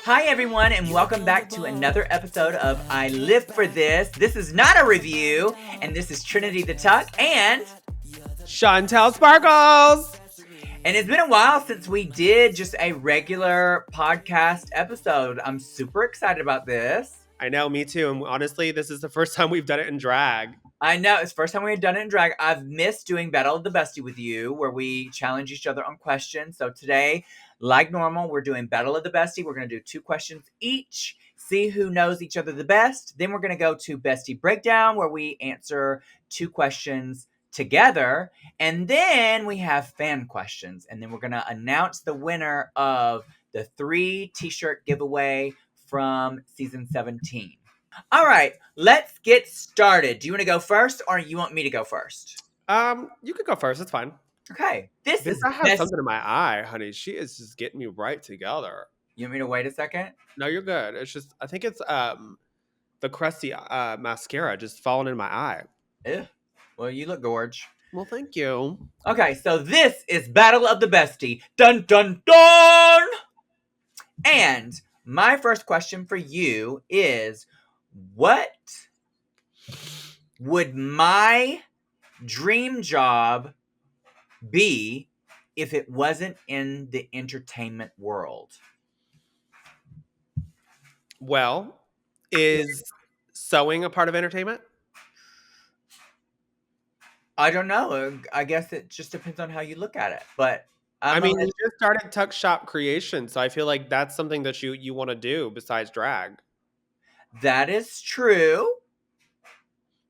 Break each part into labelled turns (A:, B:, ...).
A: Hi, everyone, and welcome back to another episode of I Live for This. This is not a review, and this is Trinity the Tuck, and
B: Shontelle Sparkles.
A: And it's been a while since we did just a regular podcast episode. I'm super excited about this.
B: I know, me too. And honestly, this is the first time we've done it in drag.
A: I know, it's the first time we had done it in drag. I've missed doing Battle of the Bestie with you, where we challenge each other on questions. So today, like normal, we're doing Battle of the Bestie. We're going to do 2 questions each, see who knows each other the best. Then we're going to go to Bestie Breakdown, where we answer 2 questions together. And then we have fan questions. And then we're going to announce the winner of the 3 t-shirt giveaway from season 17. All right, let's get started. Do you want to go first, or you want me to go first?
B: You could go first. It's fine.
A: Okay,
B: Bitch, I have something in my eye, honey. She is just getting me right together.
A: You want me to wait a second?
B: No, you're good. It's just, I think it's the crusty mascara just falling in my eye.
A: Ew. Well, you look gorge.
B: Well, thank you.
A: Okay, so this is Battle of the Bestie. Dun dun dun! And my first question for you is, what would my dream job be if it wasn't in the entertainment world?
B: Well, is sewing a part of entertainment?
A: I don't know. I guess it just depends on how you look at it. But
B: I mean, you just started Tuck Shop Creation, so I feel like that's something that you want to do besides drag.
A: That is true.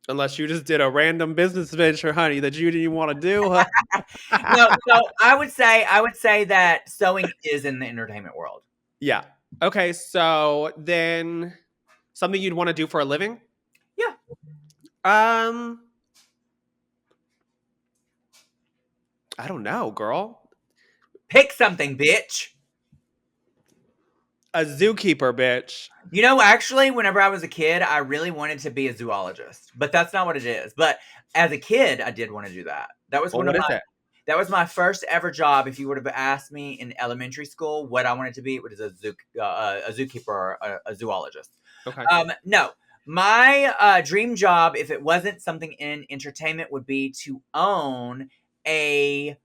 B: Unless you just did a random business venture, honey, that you didn't want to do.
A: No, so I would say that sewing is in the entertainment world.
B: Yeah. Okay, so then something you'd want to do for a living?
A: Yeah.
B: I don't know, girl.
A: Pick something, bitch.
B: A zookeeper, bitch.
A: You know, actually, whenever I was a kid, I really wanted to be a zoologist, but that's not what it is. But as a kid, I did want to do that. That was that was my first ever job. If you would have asked me in elementary school what I wanted to be, it was a zookeeper or a zoologist.
B: Okay.
A: No, my dream job, if it wasn't something in entertainment, would be to own a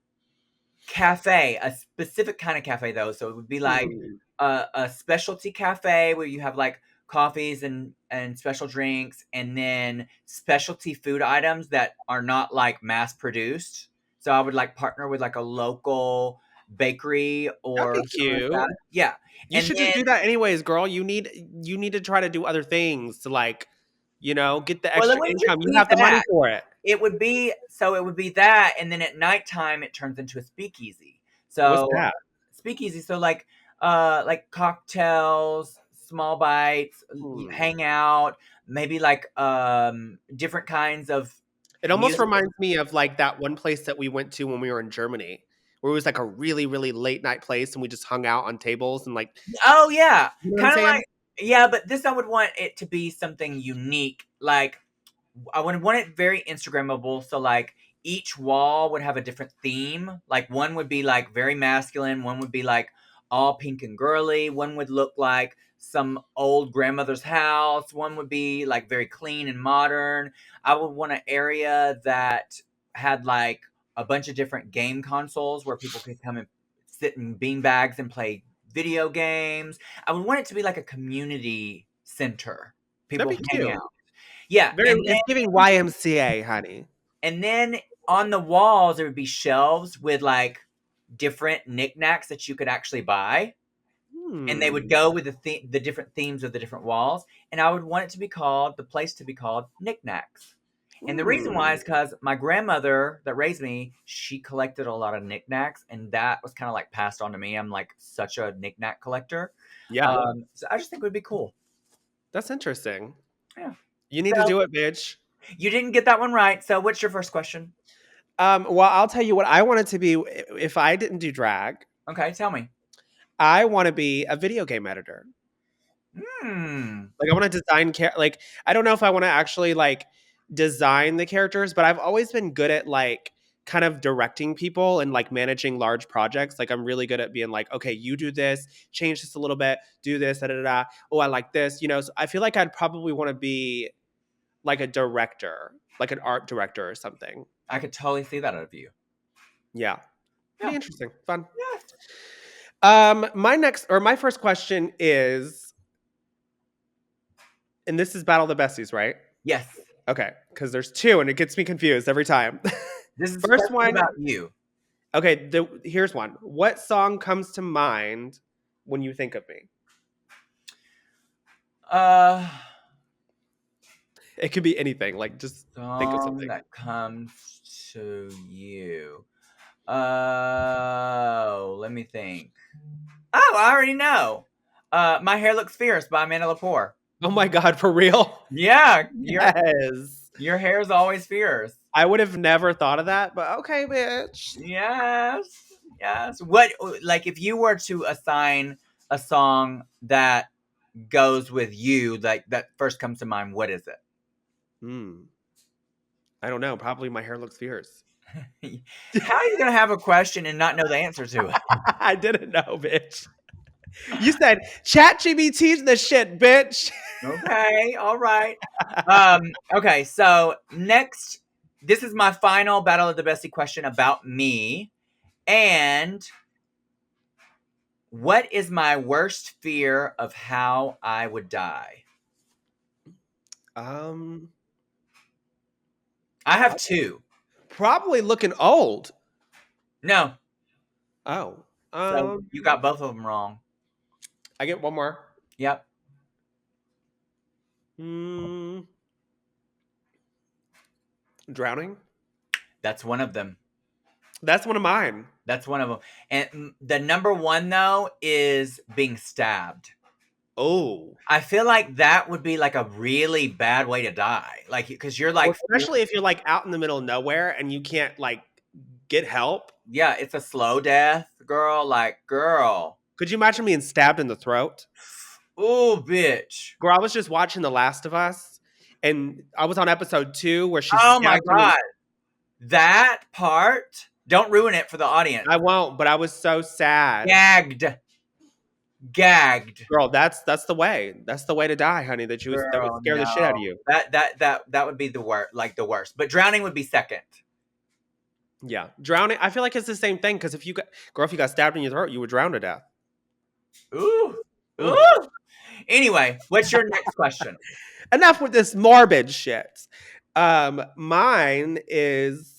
A: cafe, a specific kind of cafe though. So it would be like a specialty cafe where you have like coffees and special drinks, and then specialty food items that are not like mass produced. So I would like partner with like a local bakery or
B: that'd be cute.
A: Like that. Yeah.
B: You should just do that anyways, girl. You need to try to do other things to like, get the extra income. You have the money for it.
A: It would be that, and then at nighttime it turns into a speakeasy. So
B: what's that?
A: Speakeasy. So like cocktails, small bites, hang out, maybe like different kinds of.
B: It almost reminds me of like that one place that we went to when we were in Germany, where it was like a really, really late night place, and we just hung out on tables and like.
A: Oh yeah,
B: you know
A: kind of like but this I would want it to be something unique. Like I would want it very Instagrammable. So like each wall would have a different theme. Like one would be like very masculine. One would be like all pink and girly. One would look like some old grandmother's house. One would be like very clean and modern. I would want an area that had like a bunch of different game consoles where people could come and sit in bean bags and play video games. I would want it to be like a community center. People
B: that'd be
A: hang
B: cute.
A: out. Yeah.
B: It's giving YMCA, honey.
A: And then on the walls, there would be shelves with like different knickknacks that you could actually buy. And they would go with the different themes of the different walls. And I would want it to be called, the place to be called Knickknacks. And the reason why is because my grandmother that raised me, she collected a lot of knickknacks. And that was kind of like passed on to me. I'm like such a knickknack collector.
B: Yeah.
A: So I just think it would be cool.
B: That's interesting.
A: Yeah.
B: You need to do it, bitch.
A: You didn't get that one right. So what's your first question?
B: Well, I'll tell you what I wanted to be if I didn't do drag.
A: Okay, tell me.
B: I want to be a video game editor. Like I want to design like I don't know if I want to actually like design the characters, but I've always been good at like kind of directing people and like managing large projects. Like I'm really good at being like, okay, you do this, change this a little bit, do this, da da da. Oh, I like this. You know, so I feel like I'd probably want to be like a director, like an art director or something.
A: I could totally see that out of you.
B: Yeah. Pretty
A: Yeah.
B: interesting. Fun.
A: Yes.
B: My first question is, and this is Battle of the Besties, right?
A: Yes.
B: Okay, because there's two and it gets me confused every time.
A: This is
B: First
A: especially
B: one,
A: about you.
B: okay, here's one. What song comes to mind when you think of me?
A: Uh,
B: It could be anything. Like, just think of
A: song
B: something.
A: that comes to you. Oh, let me think. Oh, I already know. My Hair Looks Fierce by Amanda Lepore.
B: Oh my God, for real?
A: Yeah,
B: Yes.
A: your hair's always fierce.
B: I would have never thought of that, but okay, bitch.
A: Yes, yes. What, like, if you were to assign a song that goes with you, like that first comes to mind, what is it?
B: Hmm. I don't know. Probably My Hair Looks Fierce.
A: How are you gonna have a question and not know the answer to it?
B: I didn't know, bitch. You said Chat GBT's the shit, bitch.
A: Okay, all right. Okay, so next, this is my final Battle of the Bestie question about me. And what is my worst fear of how I would die?
B: Um,
A: I have two.
B: Probably looking old.
A: No,
B: Oh.
A: so you got both of them wrong.
B: I get one more.
A: Yep,
B: Hmm. Drowning.
A: that's one of them.
B: That's one of mine.
A: That's one of them. And the number one, though, is being stabbed.
B: Oh.
A: I feel like that would be like a really bad way to die. Like, because you're
B: Well,
A: like,
B: especially if you're like out in the middle of nowhere and you can't like get help.
A: yeah, it's a slow death, girl. Like, girl.
B: Could you imagine being stabbed in the throat?
A: Ooh, bitch.
B: Girl, I was just watching The Last of Us and I was on episode 2 where she's
A: Oh my
B: stabbed him.
A: God. That part, don't ruin it for the audience.
B: I won't, but I was so sad.
A: Gagged. Gagged.
B: Girl, that's the way. That's the way to die, honey. That would
A: Girl,
B: scare the shit out of
A: no.
B: you.
A: That would be the worst, like the worst. But drowning would be second.
B: Yeah. Drowning, I feel like it's the same thing because if you got stabbed in your throat, you would drown to death.
A: Ooh.
B: Ooh.
A: Ooh. Anyway, what's your next question?
B: Enough with this morbid shit. Mine is,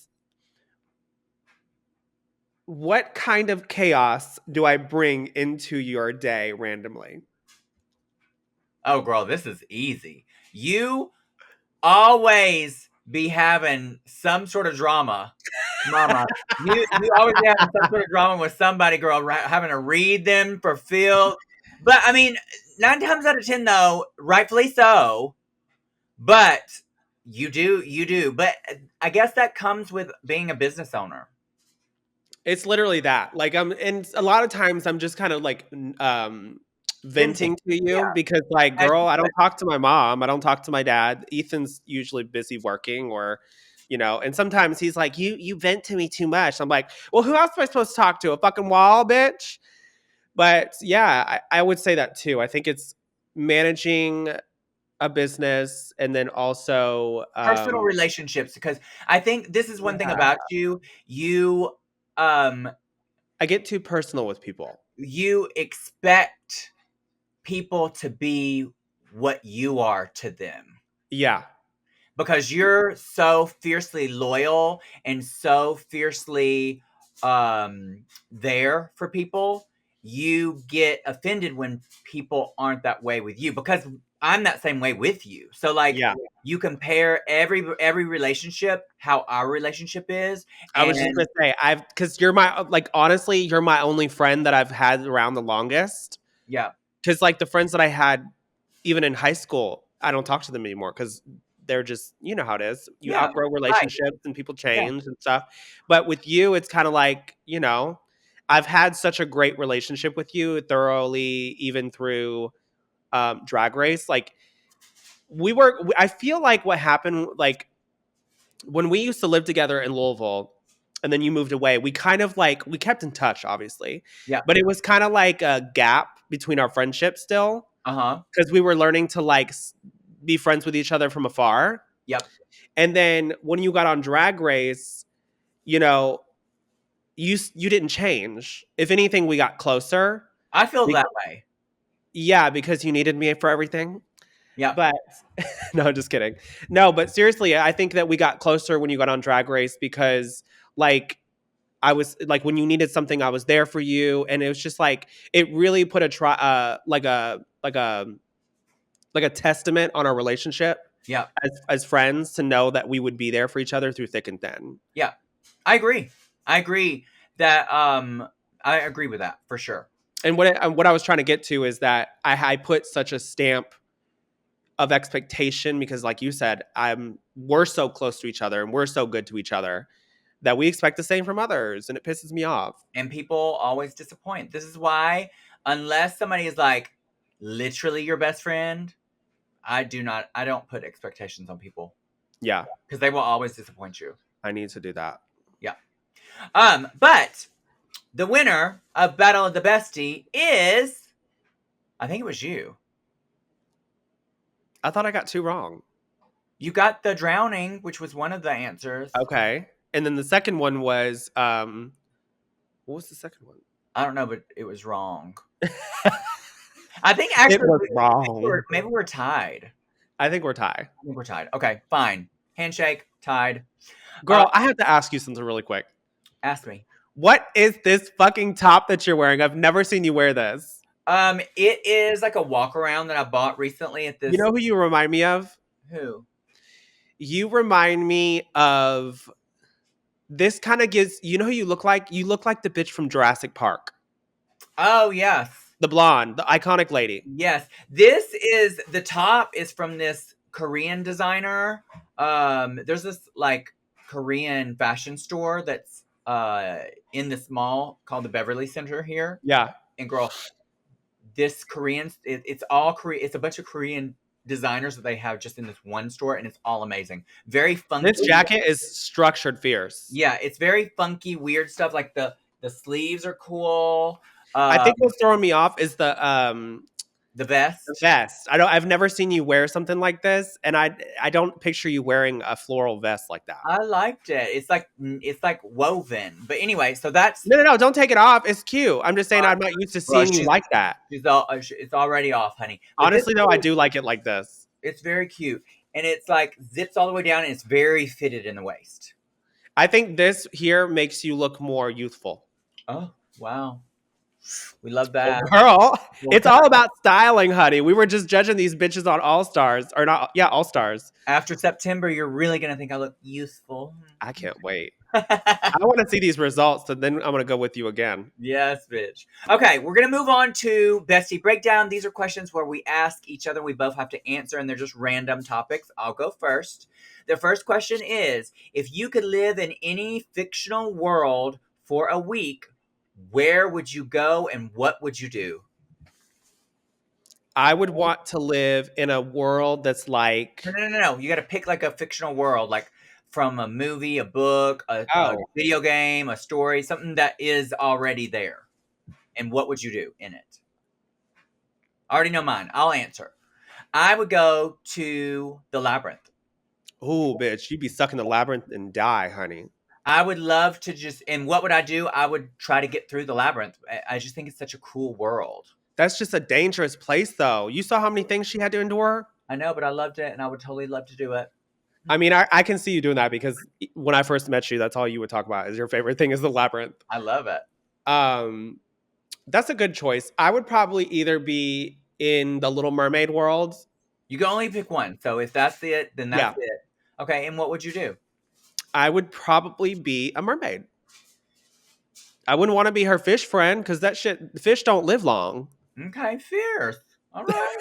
B: what kind of chaos do I bring into your day randomly?
A: Oh, girl, this is easy. You always be having some sort of drama, mama. You always be having some sort of drama with somebody, girl, having to read them for Phil. But I mean, 9 times out of 10, though, rightfully so. But you do. But I guess that comes with being a business owner.
B: It's literally that. Like and a lot of times I'm just kind of like
A: Venting.
B: venting to
A: Yeah.
B: you because like,
A: As
B: girl,
A: you
B: I
A: should.
B: don't talk to my mom, I don't talk to my dad. Ethan's usually busy working or and sometimes he's like, you vent to me too much. I'm like, well, who else am I supposed to talk to? A fucking wall, bitch. But yeah, I would say that too. I think it's managing a business and then also
A: Personal relationships, because I think this is one thing
B: yeah,
A: about you. Um
B: I get too personal with people.
A: you expect people to be what you are to them,
B: Yeah.
A: because you're so fiercely loyal and so fiercely there for people. You get offended when people aren't that way with you, because I'm that same way with you. So like,
B: Yeah.
A: you compare every relationship, how our relationship is.
B: I was just
A: And
B: gonna say, because you're my, like, honestly, you're my only friend that I've had around the longest.
A: yeah,
B: Because like the friends that I had, even in high school, I don't talk to them anymore because they're just, you know how it is. You
A: yeah,
B: outgrow
A: right,
B: relationships and people
A: yeah,
B: change and stuff. But with you, it's kind of like, I've had such a great relationship with you thoroughly, even through Drag Race. Like I feel like what happened, like when we used to live together in Louisville, and then you moved away. We kind of like we kept in touch, obviously,
A: Yeah.
B: but it was kind of like a gap between our friendship still
A: Uh-huh.
B: because we were learning to like be friends with each other from afar.
A: Yep.
B: And then when you got on Drag Race, you know, you didn't change. If anything, we got closer.
A: I feel
B: Be-
A: that way.
B: yeah, because you needed me for everything.
A: Yep.
B: But no, just kidding. No, but seriously, I think that we got closer when you got on Drag Race because like I was like when you needed something, I was there for you, and it was just like it really put a like a testament on our relationship
A: Yep.
B: as friends to know that we would be there for each other through thick and thin.
A: Yeah. I agree. I agree that I agree with that for sure.
B: And what I was trying to get to is that I put such a stamp of expectation because, like you said, we're so close to each other and we're so good to each other that we expect the same from others, and it pisses me off.
A: And people always disappoint. This is why, unless somebody is like literally your best friend, I don't put expectations on people
B: Yeah,
A: because they will always disappoint you.
B: I need to do that.
A: Yeah. But the winner of Battle of the Bestie is, I think it was you.
B: I thought I got two wrong.
A: You got the drowning, which was one of the answers.
B: Okay. And then the second one was what was the second one?
A: I don't know, but it was wrong. I think
B: It
A: actually
B: was wrong.
A: maybe we're tied.
B: I think we're tied.
A: I think we're tied. Okay, fine. Handshake, tied.
B: Girl, I have to ask you something really quick.
A: Ask me.
B: What is this fucking top that you're wearing? I've never seen you wear this.
A: It is like a walk around that I bought recently at this.
B: You know who you remind me of?
A: Who?
B: You remind me of this kind of gives you know who you look like? You look like the bitch from Jurassic Park.
A: Oh yes.
B: The blonde, the iconic lady.
A: Yes. This is the top is from this Korean designer. There's this like Korean fashion store that's in this mall called the Beverly Center here.
B: Yeah.
A: And girl, this Korean it's all Korean, it's a bunch of Korean designers that they have just in this one store, and it's all amazing. Very funky.
B: This jacket is structured fierce.
A: Yeah, it's very funky, weird stuff. Like the sleeves are cool.
B: I think what's throwing me off is the
A: vest.
B: the vest. I've never seen you wear something like this, and I don't picture you wearing a floral vest like that.
A: I liked it. It's like woven. But anyway, so that's
B: No, don't take it off. It's cute. I'm just saying I'm not used to seeing you like that.
A: it's already off, honey. But
B: Honestly, though, I do like it like this.
A: it's very cute, and it's like zips all the way down, and it's very fitted in the waist.
B: I think this here makes you look more youthful.
A: Oh wow, we love that.
B: Girl, it's all about styling, honey. We were just judging these bitches on All Stars, or not? Yeah, All Stars.
A: After September, you're really gonna think I look youthful.
B: I can't wait. I want to see these results, and then I'm gonna go with you again.
A: Yes, bitch. Okay, we're gonna move on to Bestie Breakdown. These are questions where we ask each other. We both have to answer, and they're just random topics. I'll go first. The first question is: if you could live in any fictional world for a week, where would you go, and what would you do?
B: I would want to live in a world that's like,
A: No. You got to pick like a fictional world, like from a movie, a book, a video game, a story, something that is already there. And what would you do in it? I already know mine. I'll answer. I would go to the labyrinth.
B: oh, bitch, you'd be stuck in the labyrinth and die, honey.
A: I would love to just, and what would I do? I would try to get through the labyrinth. I just think it's such a cool world.
B: That's just a dangerous place, though. You saw how many things she had to endure?
A: I know, but I loved it, and I would totally love to do it.
B: I mean, I can see you doing that because when I first met you, that's all you would talk about is your favorite thing is the labyrinth.
A: I love it.
B: That's a good choice. I would probably either be in the Little Mermaid world.
A: You can only pick one. So if that's it, then that's it. Okay, and what would you do?
B: I would probably be a mermaid. I wouldn't want to be her fish friend because fish don't live long.
A: Okay, fierce. All right.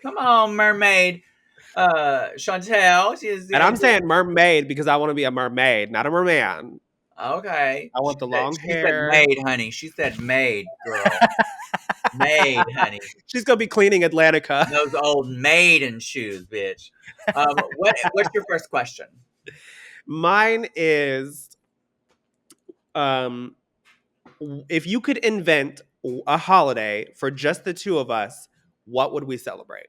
A: Come on, mermaid. Shontelle.
B: And I'm saying mermaid because I want to be a mermaid, not a merman.
A: Okay.
B: I want the long hair.
A: She said maid, honey. She said maid, girl. Maid, honey.
B: She's going to be cleaning Atlantica.
A: Those old maiden shoes, bitch. What's your first question?
B: Mine is, Um, if you could invent a holiday for just the two of us, what would we celebrate?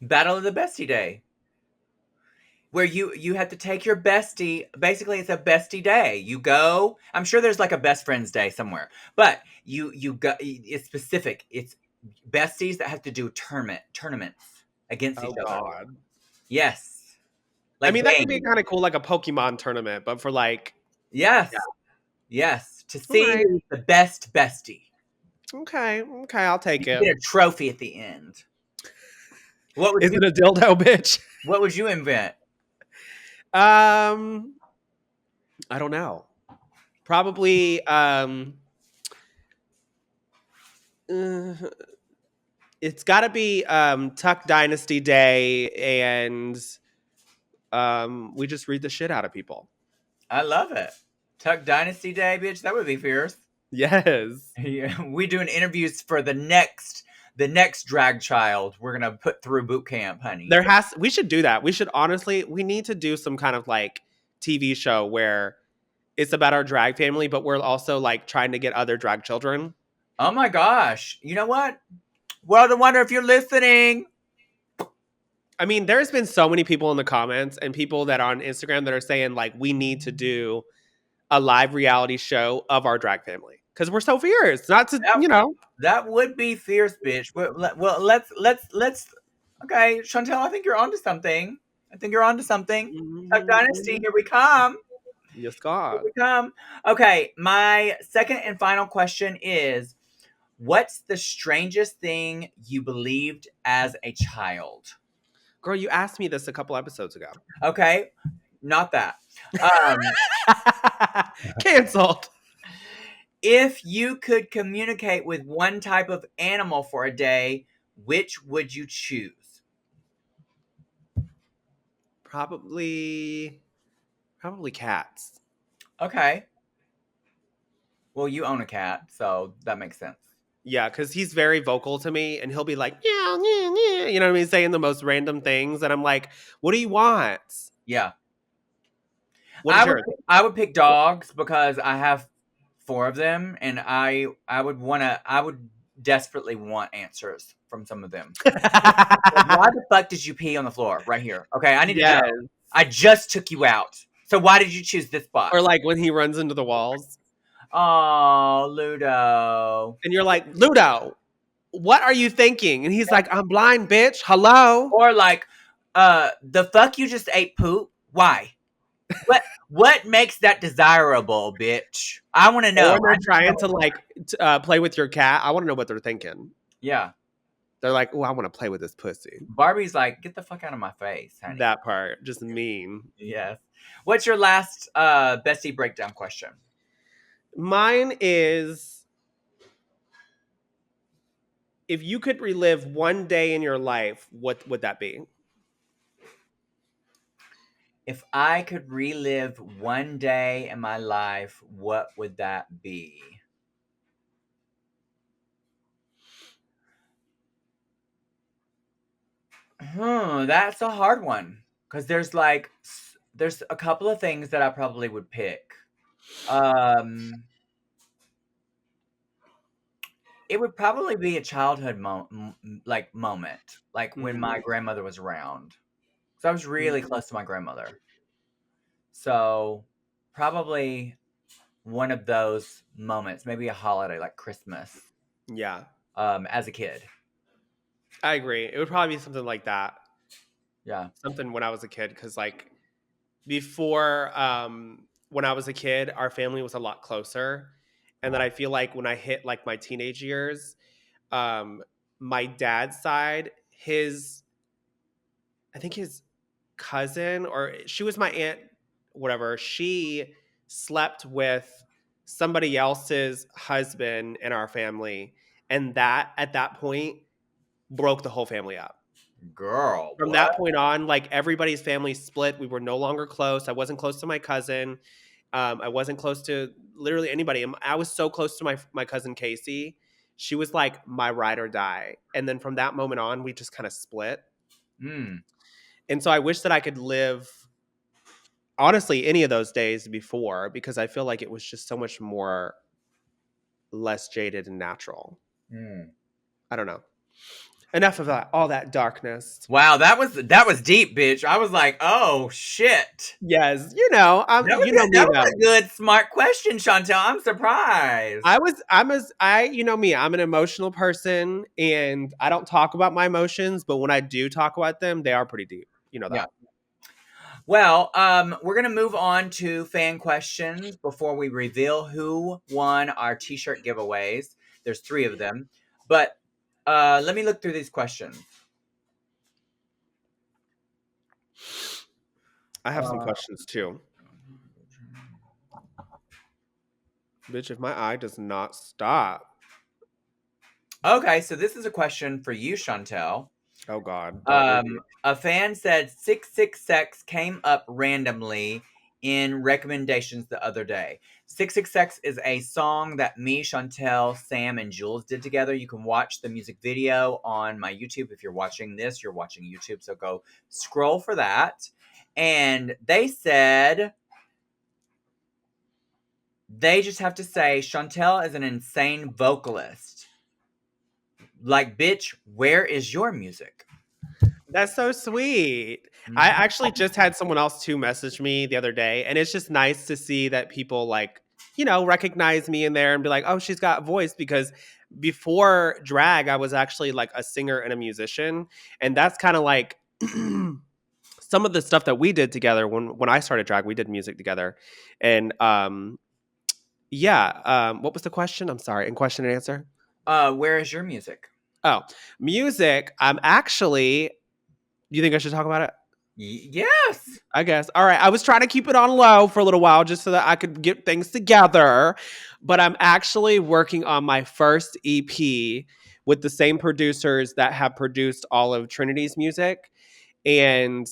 A: Battle of the Bestie Day, where you have to take your bestie. Basically, it's a bestie day. You go. I'm sure there's like a best friends day somewhere, but you go. It's specific. It's besties that have to do tournaments against
B: Oh
A: each other.
B: God.
A: Yes,
B: I
A: like
B: mean, that could be
A: games.
B: kind of cool, like a Pokemon tournament, but for like,
A: Yes,
B: yeah.
A: yes. To
B: All
A: see
B: right.
A: who's the best bestie.
B: Okay. Okay. I'll
A: You
B: take
A: can
B: it.
A: get a trophy at the end. What would
B: Is
A: you
B: it a dildo, bitch?
A: What would you invent?
B: Um, I don't know. Probably. Uh, it's got to be Tuck Dynasty Day, and we just read the shit out of people.
A: I love it. Tuck Dynasty Day, bitch. That would be fierce.
B: Yes.
A: Yeah, we doing interviews for the next drag child. We're gonna put through boot camp, honey.
B: We should do that. We should honestly, we need to do some kind of like TV show where it's about our drag family, but we're also like trying to get other drag children.
A: Oh my gosh! You know what? World of Wonder, if you're listening,
B: I mean, there's been so many people in the comments and people that are on Instagram that are saying like we need to do a live reality show of our drag family because we're so fierce. Not to,
A: that that would be fierce, bitch. Well, let's. Okay, Shontelle, I think you're onto something. I think you're onto something. Tuck Dynasty,
B: Mhm.
A: here we come.
B: Yes,
A: Here
B: God.
A: we come. Okay, my second and final question is: what's the strangest thing you believed as a child?
B: Girl, you asked me this a couple episodes ago.
A: Okay, not that. Um,
B: Canceled.
A: if you could communicate with one type of animal for a day, which would you choose?
B: Probably, probably cats.
A: Okay. Well, you own a cat, so that makes sense.
B: Yeah, because he's very vocal to me, and he'll be like, yeah, yeah, yeah, you know what I mean, saying the most random things, and I'm like, what do you want?
A: Yeah.
B: What is
A: I would
B: yours?
A: I would pick dogs because I have four of them and I would desperately want answers from some of them. Like, why the fuck did you pee on the floor right here? Okay, I need to know.
B: Yes.
A: I just took you out. So why did you choose this spot?
B: Or like when he runs into the walls,
A: Oh, Ludo.
B: and you're like, Ludo, what are you thinking? And he's like, I'm blind, bitch. Hello.
A: Or like, the fuck you just ate poop? Why? What makes that desirable, bitch? I want to
B: Or
A: know.
B: when they're
A: I need to
B: trying to
A: know.
B: like play with your cat, I want to know what they're thinking.
A: Yeah.
B: They're like, oh, I want to play with this pussy.
A: Barbie's like, get the fuck out of my face, honey.
B: That part, just mean.
A: Yes. What's your last bestie breakdown question?
B: Mine is if you could relive one day in your life, what would that be?
A: If I could relive one day in my life, what would that be? That's a hard one because there's a couple of things that I probably would pick. Um, it would probably be a childhood moment, like when my
B: Mm,
A: grandmother was around. So I was really
B: mm,
A: close to my grandmother. So probably one of those moments, maybe a holiday like Christmas,
B: yeah,
A: as a kid.
B: I agree. It would probably be something like that.
A: Yeah.
B: Something when I was a kid, because like before, when I was a kid, our family was a lot closer, and then I feel like when I hit like my teenage years, um, my dad's side, his I think his cousin or she was my aunt, whatever. She slept with somebody else's husband in our family, and that at that point broke the whole family up.
A: Girl,
B: From
A: what?
B: that point on, like everybody's family split. We were no longer close. I wasn't close to my cousin. I wasn't close to literally anybody. I was so close to my cousin Casey. She was like my ride or die. And then from that moment on, we just kind of split.
A: Mm.
B: And so I wish that I could live, honestly, any of those days before, because I feel like it was just so much more less jaded and natural.
A: Mm.
B: I don't know. Enough of that, all that darkness.
A: Wow, that was deep, bitch. I was like, oh shit.
B: Yes, you know,
A: That was
B: you know me
A: that was a
B: though.
A: good, smart question, Shontelle. I'm surprised.
B: You know me, I'm an emotional person and I don't talk about my emotions, but when I do talk about them, they are pretty deep. You know
A: Yeah.
B: that.
A: Well, we're gonna move on to fan questions before we reveal who won our T-shirt giveaways. There's three of them, but let me look through these questions.
B: I have some
A: Uh,
B: questions too. Bitch, if my eye does not stop.
A: okay, so this is a question for you, Chantel.
B: Oh God, don't read it.
A: A fan said 666 came up randomly in recommendations the other day. 666 is a song that me, Chantel, Sam, and Jules did together. You can watch the music video on my YouTube. If you're watching this, you're watching YouTube, so go scroll for that. And they said they just have to say Chantel is an insane vocalist. Like, bitch, where is your music?
B: That's so sweet. I
A: Mhm.
B: actually just had someone else too message me the other day, and it's just nice to see that people like, you know, recognize me in there and be like, "Oh, she's got a voice." Because before drag, I was actually like a singer and a musician, and that's kind of like some of the stuff that we did together when I started drag. We did music together, and yeah. What was the question? I'm sorry. In question and answer.
A: Where is your music?
B: Oh, music. I'm actually. Do you think I should talk about it?
A: Yes.
B: I guess. All right. I was trying to keep it on low for a little while just so that I could get things together. But I'm actually working on my first EP with the same producers that have produced all of Trinity's music. And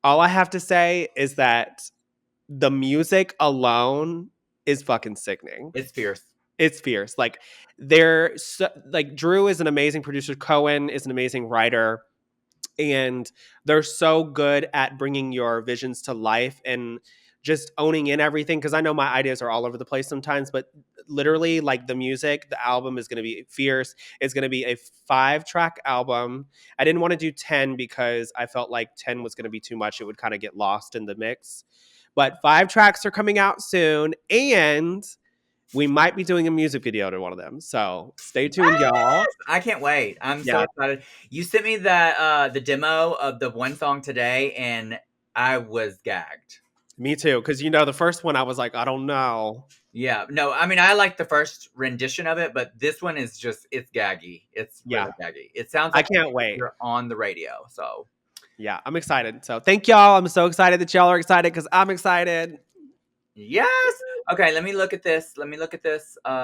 B: all I have to say is that the music alone is fucking sickening.
A: It's fierce.
B: It's fierce. Like, like Drew is an amazing producer. Cohen is an amazing writer, and they're so good at bringing your visions to life and just owning in everything, because I know my ideas are all over the place sometimes, but literally, like, the music, the album is going to be fierce. It's going to be a 5-track album. I didn't want to do 10 because I felt like 10 was going to be too much. It would kind of get lost in the mix, but 5 tracks are coming out soon, and we might be doing a music video to one of them, so stay tuned, y'all.
A: Yes! I can't wait. I'm so
B: Yeah.
A: excited. You sent me that the demo of the one song today, and I was gagged.
B: Me too, because you know the first one I was like, I don't know.
A: Yeah, no, I mean I like the first rendition of it, but this one is just it's gaggy. It's
B: Yeah,
A: really gaggy. It sounds
B: I
A: like
B: can't wait.
A: you're on the radio. So
B: Yeah, I'm excited. So thank y'all. I'm so excited that y'all are excited because I'm excited.
A: yes. Okay, let me look at this. Let me look at this.
B: Do you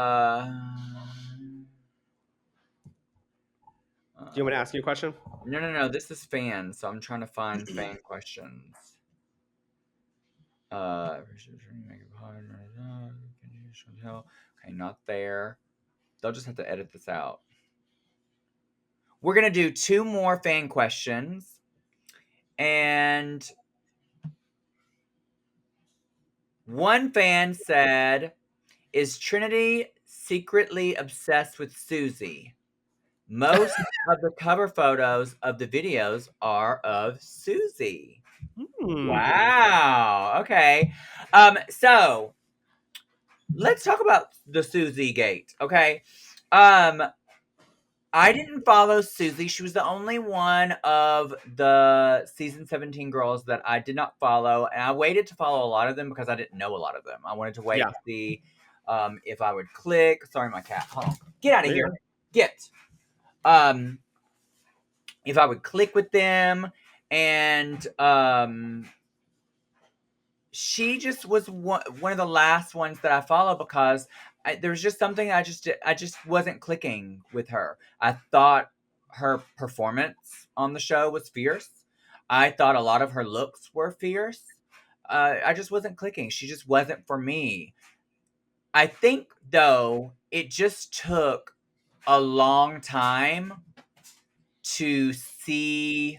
B: want me to ask you a question?
A: No, no, no. This is fans, so I'm trying to find fan questions. Okay, not there. They'll just have to edit this out. We're gonna do two more fan questions, and one fan said, "Is Trinity secretly obsessed with Susie? Most of the cover photos of the videos are of Susie."
B: Hmm.
A: Wow. Okay. So let's talk about the Susie Gate. Okay. Um, I didn't follow Susie. She was the only one of the season 17 girls that I did not follow. And I waited to follow a lot of them because I didn't know a lot of them. I wanted to wait
B: Yeah.
A: to see if I would click. Sorry, my cat. Hold on. Get out of
B: Yeah.
A: here. Get. Um, if I would click with them, and she just was one of the last ones that I followed because there was just something I just wasn't clicking with her. I thought her performance on the show was fierce. I thought a lot of her looks were fierce. I just wasn't clicking. She just wasn't for me. I think though it just took a long time to see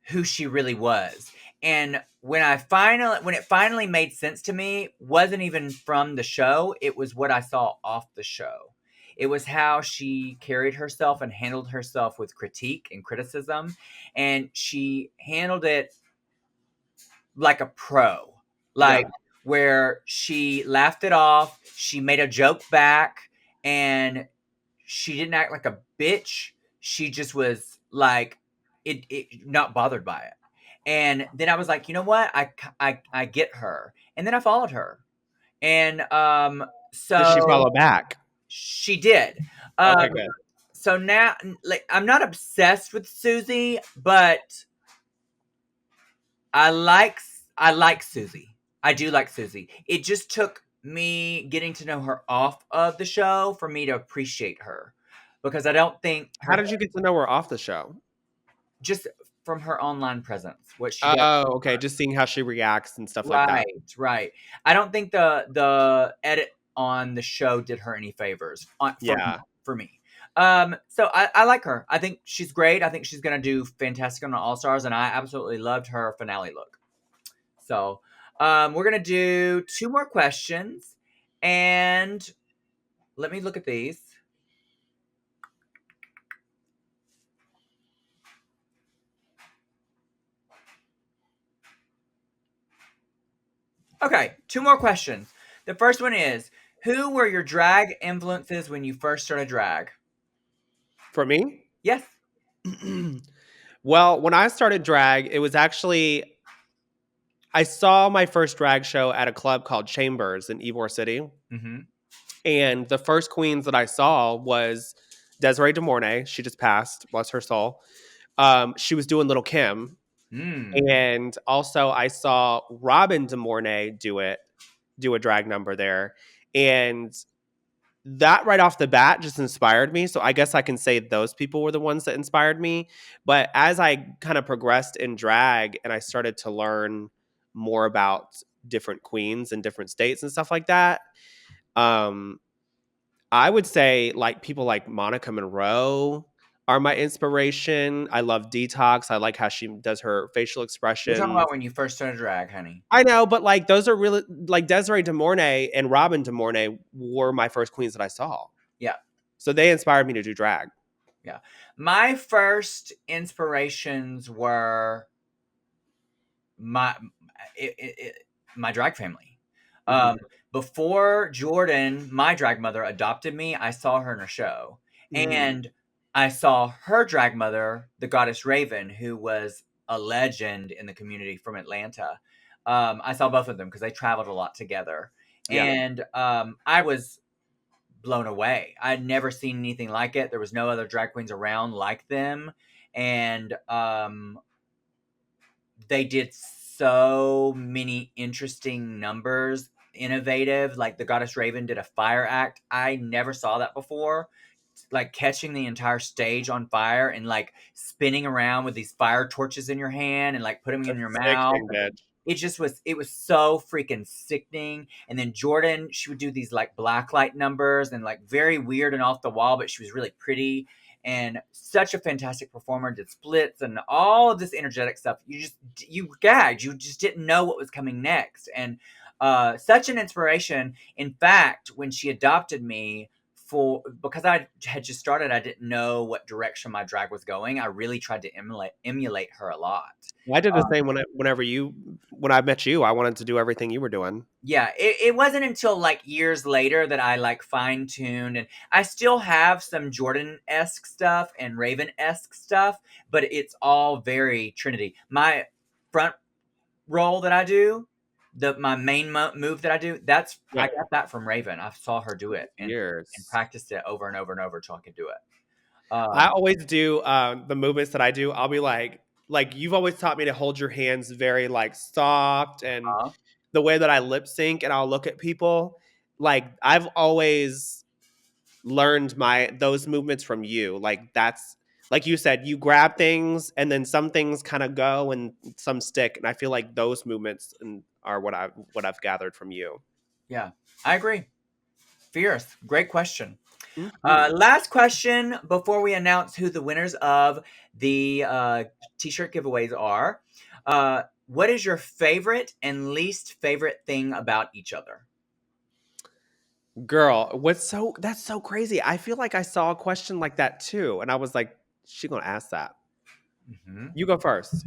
A: who she really was. And when it finally made sense to me, wasn't even from the show, it was what I saw off the show. It was how she carried herself and handled herself with critique and criticism, and she handled it like a pro.
B: Yeah.
A: Like where she laughed it off, she made a joke back, and she didn't act like a bitch. She just was like it not bothered by it. And then I was like, you know what? I get her. And then I followed her. And
B: Did she
A: so
B: follow back?
A: she did.
B: Okay,
A: Um
B: good.
A: so now, like, I'm not obsessed with Susie, but I like I like Susie. I do like Susie. It just took me getting to know her off of the show for me to appreciate her, because I don't think
B: How
A: her,
B: did you get to know her off the show?
A: just from her online presence, what she does.
B: Oh, okay. Just seeing how she reacts and stuff like that.
A: Right, right. I don't think the edit on the show did her any favors on,
B: Yeah.
A: for me. So I like her. I think she's great. I think she's gonna do fantastic on the All Stars, and I absolutely loved her finale look. So, we're gonna do two more questions, and let me look at these. Okay, two more questions. The first one is, who were your drag influences when you first started drag?
B: For me?
A: Yes.
B: Well, when I started drag, it was actually I saw my first drag show at a club called Chambers in Ybor City.
A: Mm-hmm.
B: And the first queens that I saw was Desiree de Mornay. She just passed, bless her soul. She was doing Little Kim.
A: Mm.
B: And also I saw Robin de Mornay do a drag number there. And that right off the bat just inspired me. So I guess I can say those people were the ones that inspired me. But as I kind of progressed in drag and I started to learn more about different queens in different states and stuff like that, um, I would say like people like Monica Monroe are my inspiration. I love Detox. I like how she does her facial
A: We're talking
B: expressions.
A: about when you first started drag, honey.
B: I know, but like those are really like Desiree de Mornay and Robin de Mornay were my first queens that I saw.
A: Yeah,
B: So they inspired me to do drag.
A: yeah. My first inspirations were my it, my drag family.
B: Mhm.
A: Um, Before Jordan, my drag mother, adopted me, I saw her in a show,
B: Mhm.
A: and I saw her drag mother, the goddess Raven, who was a legend in the community from Atlanta. I saw both of them because they traveled a lot together,
B: Yeah.
A: and I was blown away. I'd never seen anything like it. There was no other drag queens around like them, and they did so many interesting numbers, innovative. Like the Goddess Raven did a fire act. I never saw that before. Like catching the entire stage on fire and like spinning around with these fire torches in your hand and like putting them in your
B: That's
A: mouth.
B: sickening, bitch.
A: It was so freaking sickening. And then Jordan, she would do these like black light numbers and like very weird and off the wall, but she was really pretty and such a fantastic performer. Did splits and all of this energetic stuff. You gagged. You just didn't know what was coming next. And such an inspiration. In fact, when she adopted me, for because I had just started, I didn't know what direction my drag was going. I really tried to emulate her a lot.
B: I did the same when I met you. I wanted to do everything you were doing.
A: Yeah, it wasn't until like years later that I like fine tuned, and I still have some Jordan esque stuff and Raven esque stuff, but it's all very Trinity. My front roll that I do, my main move that I do, that's
B: Yeah.
A: I got that from Raven. I saw her do it and
B: Years.
A: practiced it over and over and over till I could do it.
B: I
A: Um,
B: always do the movements that I do. I'll be like you've always taught me to hold your hands very like soft and
A: uh,
B: the way that I lip sync and I'll look at people. Like I've always learned my those movements from you. Like that's like you said, you grab things and then some things kind of go and some stick. And I feel like those movements are what I've gathered from you.
A: yeah, I agree. Fierce, great question.
B: Mhm.
A: Last question before we announce who the winners of the t-shirt giveaways are. What is your favorite and least favorite thing about each other?
B: Girl, that's so crazy. I feel like I saw a question like that too, and I was like, "She gonna ask that."
A: Mhm.
B: You go first.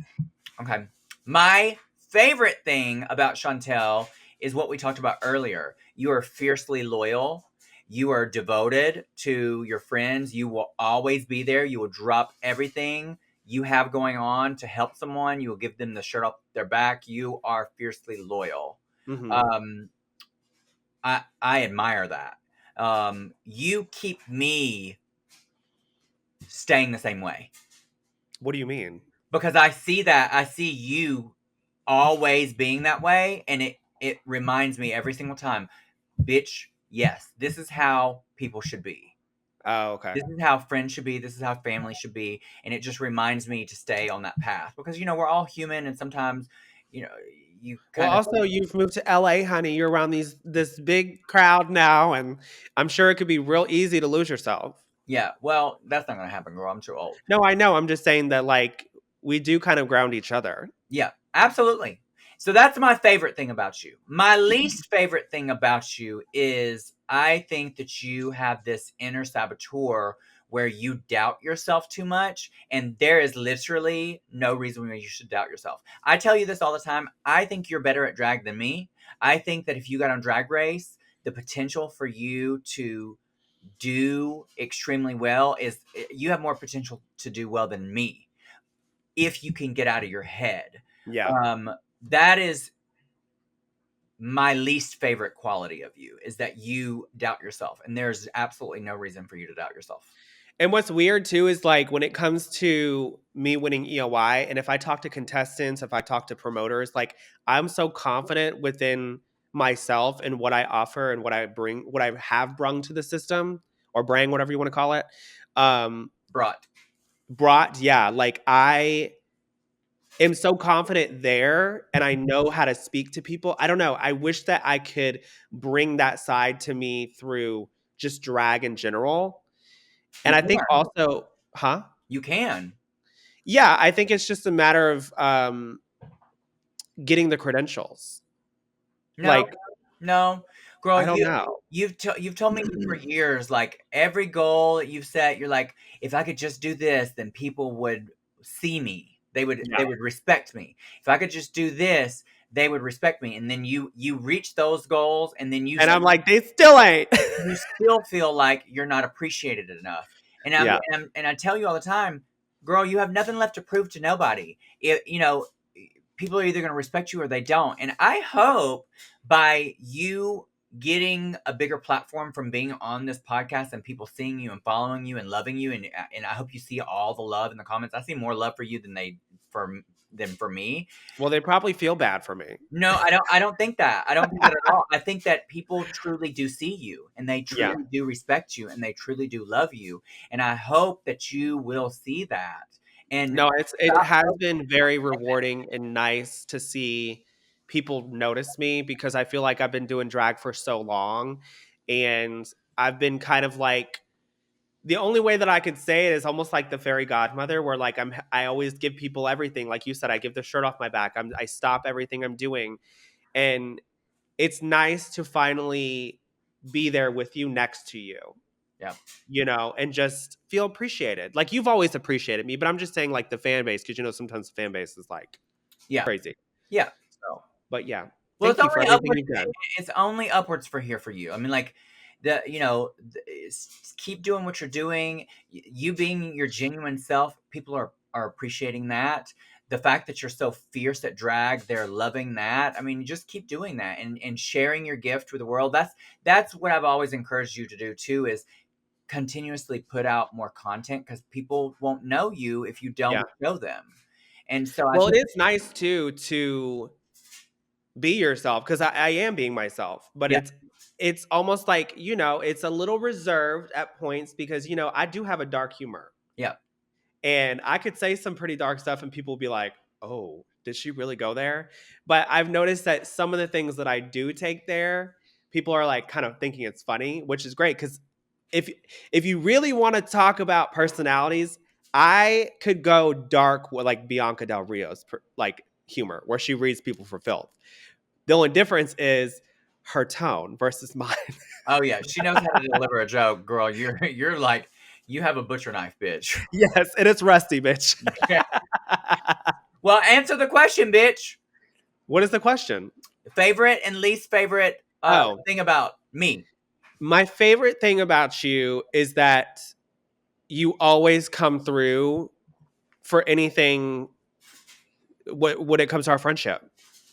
A: Okay. My favorite thing about Shontelle is what we talked about earlier. You are fiercely loyal. You are devoted to your friends. You will always be there. You will drop everything you have going on to help someone. You will give them the shirt off their back. You are fiercely loyal.
B: Mhm.
A: Um, I admire that. You keep me staying the same way
B: What do you mean?
A: because I see that. I see you always being that way, and it reminds me every single time, bitch, yes, this is how people should be.
B: Oh, okay.
A: This is how friends should be. This is how family should be, and it just reminds me to stay on that path because we're all human, and sometimes you know you
B: Well,
A: kind of
B: also you've moved to LA, honey. You're around this big crowd now, and I'm sure it could be real easy to lose yourself.
A: yeah. Well, that's not gonna happen, girl. I'm too old.
B: No, I know. I'm just saying that like we do kind of ground each other.
A: Yeah, absolutely. So that's my favorite thing about you. My least favorite thing about you is I think that you have this inner saboteur where you doubt yourself too much, and there is literally no reason why you should doubt yourself. I tell you this all the time. I think you're better at drag than me. I think that if you got on Drag Race, the potential for you to do extremely well is you have more potential to do well than me if you can get out of your head.
B: Yeah.
A: That is my least favorite quality of you is that you doubt yourself, and there's absolutely no reason for you to doubt yourself.
B: And what's weird too is like when it comes to me winning EOI, and if I talk to contestants, if I talk to promoters, like I'm so confident within myself and what I offer and what I bring, what I have brung to the system or bring, whatever you want to call it. Um,
A: Brought.
B: brought, yeah, like I am so confident there and I know how to speak to people. I don't know. I wish that I could bring that side to me through just drag in general.
A: You
B: And I think
A: can.
B: also, huh?
A: You can.
B: Yeah, I think it's just a matter of getting the credentials.
A: No,
B: Like,
A: no, girl,
B: I don't know.
A: you've told me for years, like every goal that you've set, you're like, if I could just do this, then people would see me.
B: Yeah.
A: They would respect me. If I could just do this, they would respect me. And then you reach those goals, and then
B: And I'm like, they still ain't.
A: you still feel like you're not appreciated enough.
B: Yeah.
A: And I tell you all the time, girl, you have nothing left to prove to nobody. People are either going to respect you or they don't. And I hope by you getting a bigger platform from being on this podcast and people seeing you and following you and loving you, and I hope you see all the love in the comments. I see more love for you for than for me.
B: Well, they probably feel bad for me.
A: No, I don't think that. I don't think that at all. I think that people truly do see you, and they
B: Yeah.
A: truly do respect you, and they truly do love you, and I hope that you will see that and
B: No, it
A: stop
B: has been
A: focusing on
B: very
A: the negative.
B: rewarding and nice to see people notice me because I feel like I've been doing drag for so long and I've been kind of like the only way that I could say it is almost like the fairy godmother, where like I always give people everything. Like you said, I give the shirt off my back. I stop everything I'm doing, and it's nice to finally be there with you, next to you,
A: Yeah.
B: and just feel appreciated. Like you've always appreciated me, but I'm just saying like the fan base, because sometimes the fan base is like
A: Yeah.
B: crazy.
A: Yeah.
B: So, but yeah,
A: Well,
B: thank you for everything you've done.
A: it's only upwards for here for you. I mean, like keep doing what you're doing. You being your genuine self, people are appreciating that. The fact that you're so fierce at drag, they're loving that. I mean, just keep doing that and sharing your gift with the world. That's what I've always encouraged you to do too, is continuously put out more content because people won't know you if you
B: Yeah.
A: don't show them. And so I
B: Well, it
A: think,
B: is nice too to be yourself because I am being myself, but
A: yeah,
B: it's almost like it's a little reserved at points because I do have a dark humor
A: yeah,
B: and I could say some pretty dark stuff and people will be like, oh, did she really go there? But I've noticed that some of the things that I do take there, people are like kind of thinking it's funny, which is great because if if you really want to talk about personalities, I could go dark with like Bianca Del Rio's like humor, where she reads people for filth. The only difference is her tone versus mine.
A: Oh yeah, she knows how to deliver a joke, girl. You're like you have a butcher knife, bitch.
B: Yes, and it's rusty, bitch.
A: Okay. Well, answer the question, bitch.
B: What is the question?
A: Favorite and least favorite
B: Oh,
A: thing about me.
B: my favorite thing about you is that you always come through for anything when it comes to our friendship.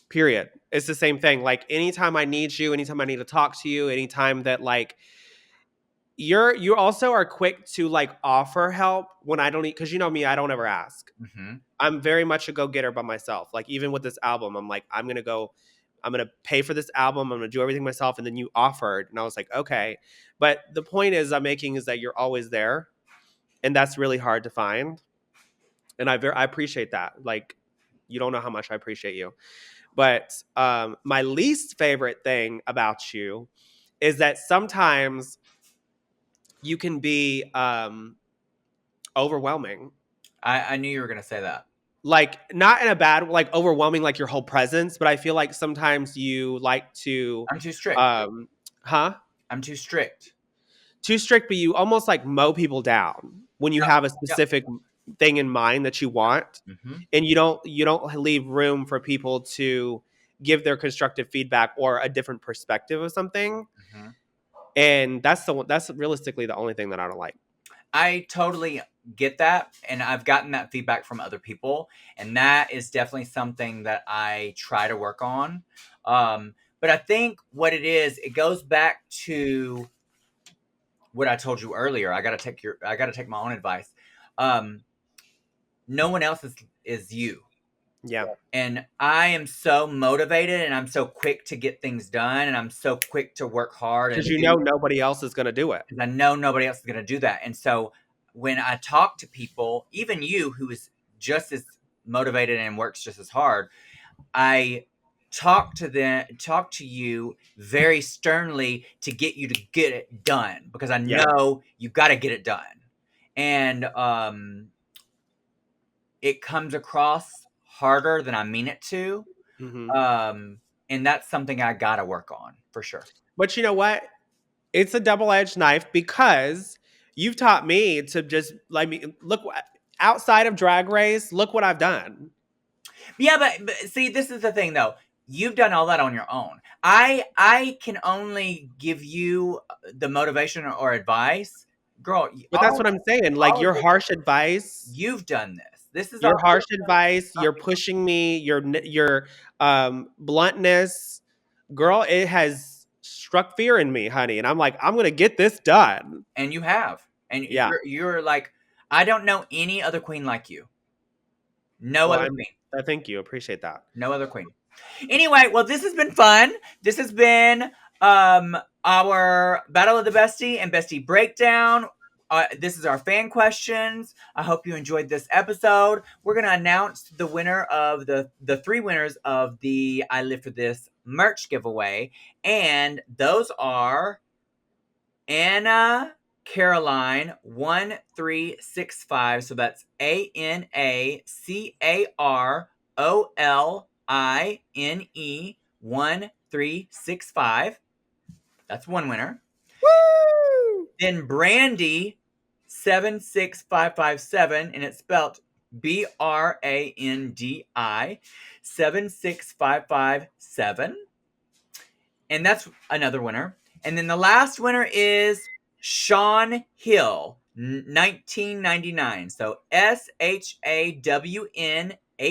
B: Period. It's the same thing. Like anytime I need you, anytime I need to talk to you, anytime that like you also are quick to like offer help when I don't need, because you know me, I don't ever ask.
A: Mm-hmm.
B: I'm very much a go-getter by myself. Like even with this album, I'm like, I'm gonna pay for this album, I'm gonna do everything myself. And then you offered, and I was like, okay. But the point is I'm making is that you're always there. And that's really hard to find. And I appreciate that. Like, you don't know how much I appreciate you. But my least favorite thing about you is that sometimes you can be overwhelming.
A: I knew you were gonna say that.
B: Like not in a bad, like overwhelming, like your whole presence, but I feel like sometimes you like to,
A: I'm too strict.
B: um, huh?
A: I'm too strict.
B: Too strict, but you almost like mow people down when you
A: Yep.
B: have a
A: Yep.
B: specific thing in mind that you want,
A: Mm-hmm.
B: and you don't leave room for people to give their constructive feedback or a different perspective of something.
A: Mm-hmm.
B: And that's realistically the only thing that I don't like.
A: I totally get that, and I've gotten that feedback from other people, and that is definitely something that I try to work on. But I think what it is, it goes back to what I told you earlier. I got to take my own advice. Um, no one else is you.
B: Yeah,
A: And I am so motivated and I'm so quick to get things done and I'm so quick to work hard
B: because
A: and
B: you
A: do
B: know nobody else is going to do it.
A: because I know nobody else is going to do that. And so when I talk to people, even you who is just as motivated and works just as hard, I talk to you very sternly to get you to get it done because I
B: Yeah.
A: know you got to get it done. And it comes across harder than I mean it to.
B: Hmm.
A: Um, and that's something I got to work on for sure.
B: But you know what? It's a double-edged knife because you've taught me to just like me look outside of Drag Race. Look what I've done.
A: Yeah, but see, this is the thing though. You've done all that on your own. I can only give you the motivation or advice, girl.
B: But that's what I'm saying. Like
A: All of
B: your
A: this,
B: harsh advice,
A: you've done this. This is
B: your
A: all
B: harsh advice,
A: not
B: you're
A: me.
B: pushing me, your bluntness, girl, it has struck fear in me, honey. And I'm like, I'm gonna get this done.
A: And you have, and
B: Yeah.
A: you're like, I don't know any other queen like you. No
B: Well,
A: other queen.
B: I thank you. Appreciate that.
A: No other queen. Anyway, well, this has been fun. This has been our Battle of the Bestie and Bestie Breakdown. This is our fan questions. I hope you enjoyed this episode. We're gonna announce the winner of the three winners of the I Live for This merch giveaway, and those are Anna Caroline 1365. So that's ANACAROLINE 1365. That's one winner.
B: Woo!
A: Then Brandy 76557, and it's spelled BRANDI 76557. And that's another winner. And then the last winner is Sean Hill, 1999. So SHAWNHILL.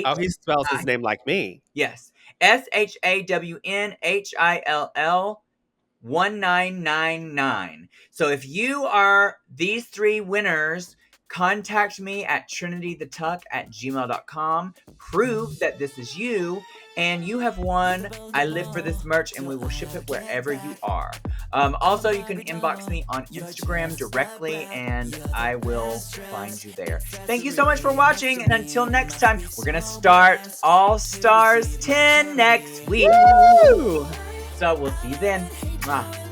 B: Oh, he spells his name like me.
A: Yes, SHAWNHILL 1999. So if you are these three winners, contact me at trinitythetuck@gmail.com. Prove that this is you, and you have won I Live for This merch, and we will ship it wherever you are. Also, you can inbox me on Instagram directly, and I will find you there. Thank you so much for watching, and until next time, we're going to start All Stars 10 next week.
B: Woo!
A: So we'll see you then. Mwah.